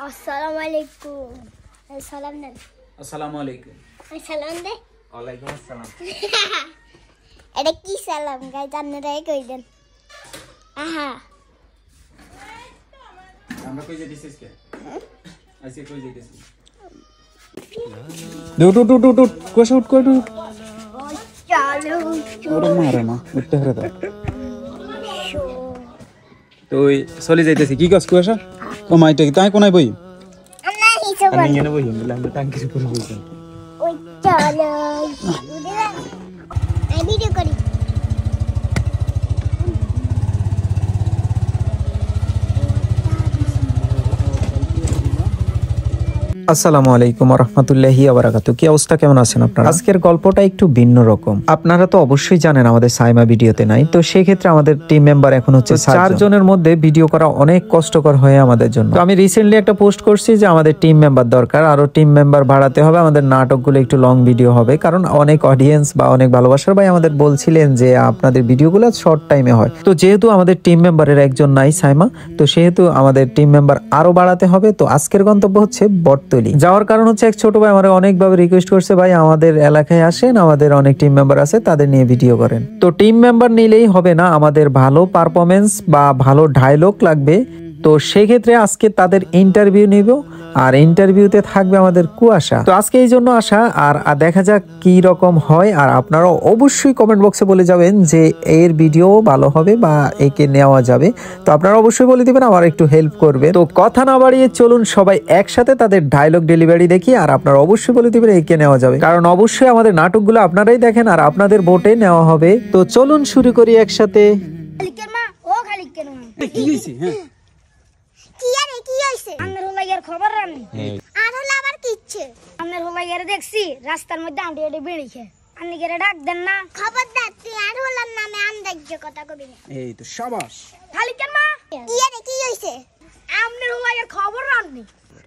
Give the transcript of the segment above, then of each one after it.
আসসালামু আলাইকুম। সালাম দেন। আসসালামু আলাইকুম। সালাম দে। ওয়ালাইকুম আসসালাম। এটা কি সালাম গাইস আপনারাই কই দেন। আহা আমরা কই যাইতেছিস কে? আজকে কই যাইতেছিস? উঠ কোশা উঠ কোট উঠ। চলো ওরে মারে মা উঠতে হরে দাও। তুই চলে যাইতেছি কি কস কোশা? ও মাইটা কি তাই কোনায় বই? আমরা হিসাব আমি এনে বই আমরা টাঙ্কির উপরে বইছি। ওই চলো এই ভিডিও করি। আসসালামু আলাইকুম ওয়া রাহমাতুল্লাহি ওয়া বারাকাতুহু। কি অবস্থা, কেমন আছেন আপনারা? আজকের গল্পটা একটু ভিন্ন রকম। আপনারা তো অবশ্যই জানেন আমাদের সাইমা ভিডিওতে নাই, তো সেই ক্ষেত্রে আমাদের টিম মেম্বার এখন হচ্ছে 4 জনের মধ্যে ভিডিও করা অনেক কষ্টকর হয়ে আমাদের জন্য। তো আমি রিসেন্টলি একটা পোস্ট করছি যে আমাদের টিম মেম্বার দরকার, আরো টিম মেম্বার বাড়াতে হবে, আমাদের নাটকগুলো একটু লং ভিডিও হবে, কারণ অনেক অডিয়েন্স বা অনেক ভালোবাসার ভাই আমাদের বলছিলেন যে আপনাদের ভিডিওগুলো শর্ট টাইমে হয়। তো যেহেতু আমাদের টিম মেম্বারের একজন নাই সাইমা, তো সেহেতু আমাদের টিম মেম্বার আরো বাড়াতে হবে। তো আজকের গন্তব্য হচ্ছে বটতলী। যাওয়ার কারণ হচ্ছে এক ছোট ভাই আমার অনেকভাবে রিকোয়েস্ট করছে, ভাই আমাদের এলাকায় আসেন, আমাদের অনেক টিম মেম্বার আছে, তাদের নিয়ে ভিডিও করেন। তো টিম মেম্বার নিলেই হবে না, আমাদের ভালো পারফরমেন্স বা ভালো ডায়লগ লাগবে। তো সেক্ষেত্রে আজকে তাদের ইন্টারভিউ নিব, আর ইন্টারভিউতে থাকবে আমাদের কুয়াশা। তো আজকে এই জন্য আসা, আর দেখা যাক কি রকম হয়। আর আপনারা অবশ্যই কমেন্ট বক্সে বলে যাবেন যে এর ভিডিও ভালো হবে বা একে নেওয়া যাবে। তো আপনারা অবশ্যই বলে দিবেন, আমার একটু হেল্প করবে। তো কথা না বাড়িয়ে চলুন সবাই একসাথে তাদের ডায়লগ ডেলিভারি দেখি, আর আপনারা অবশ্যই বলে দিবেন একে নেওয়া যাবে, কারণ অবশ্যই আমাদের নাটকগুলো আপনারাই দেখেন আর আপনাদের ভোটে নেওয়া হবে। তো চলুন শুরু করি একসাথে। খালিকের মা ও খালিকের মা কি হইছে? হ্যাঁ কি আর কি হইছে? আমার হলাইয়ার খবর রানি আর হলো আবার কিচ্ছে আমার হলাইয়ার দেখছি রাস্তার মধ্যে আন্টি আন্টি বেরিয়েছে আপনি গেরে ডাক দেন না। খবরদার তুই আর হলার নামে আন্দাজ্য কথা কবি না। এই তো শাবাশ। খালিকের মা কি আর কি হইছে? আমার হলাইয়ার খবর রানি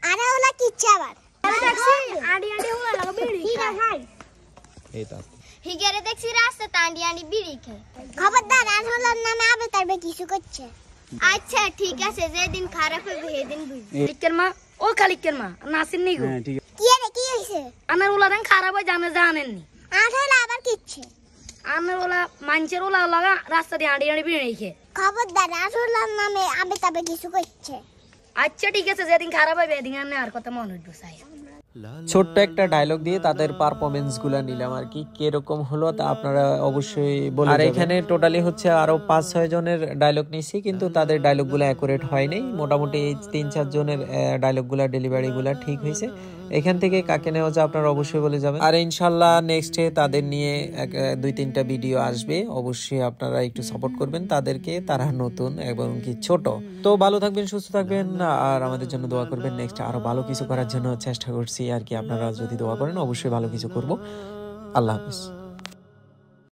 আর হলো কিচ্ছে আবার দেখছি আন্টি আন্টি হলা লাগা বেরিয়েছে ভাই। এই তো হিগেরে দেখছি রাস্তাতে আন্টি আন্টি বেরিয়েছে। খবরদার আর হলার নামে আবে তারবে কিছু করছে। আচ্ছা ঠিক আছে, যেদিন খারাপ হবে সেদিন বুঝবি। খালিকের মা ও খালিকের মা নাসির নি গো। হ্যাঁ ঠিক আছে। কি রে কি হইছে? আমার ওলাদান খারাপ হয় জানেননি। আর হলো আবার কিচ্ছে আমার ওলা মানুষের ওলা লাগা রাস্তা দিয়ে আঁড়ি আঁড়ি বেরিয়ে রেখে। খবরদার আর হলার নামে আবে তাবে কিছু করছে। আচ্ছা ঠিক আছে, যেদিন খারাপ হবে এদিন আমি আর কথা মনে উঠবো চাই। ছোট্ট একটা ডায়লগ দিয়ে তাদের পারফরমেন্স গুলা নিলাম আর কি, কিরকম হলো তা আপনারা অবশ্যই বলুন। আর এখানে টোটালি হচ্ছে আরো 5-6 জনের ডায়লগ নিছি, কিন্তু তাদের ডায়লগ গুলা অ্যাকুরেট হয়নি। মোটামুটি 3-4 জনের ডায়লগ গুলা ডেলিভারি গুলা ঠিক হয়েছে। এখান থেকে কাকে নেওয়া যায় আপনারা অবশ্যই বলে যাবেন। আর ইনশাল্লাহ নেক্সটে তাদের নিয়ে 2-3টা ভিডিও আসবে, অবশ্যই আপনারা একটু সাপোর্ট করবেন তাদেরকে, তারা নতুন এবং কি ছোট। তো ভালো থাকবেন, সুস্থ থাকবেন, আর আমাদের জন্য দোয়া করবেন। নেক্সট আরো ভালো কিছু করার জন্য চেষ্টা করছি আর কি, আপনারা যদি দোয়া করেন অবশ্যই ভালো কিছু করব। আল্লাহ হাফেজ।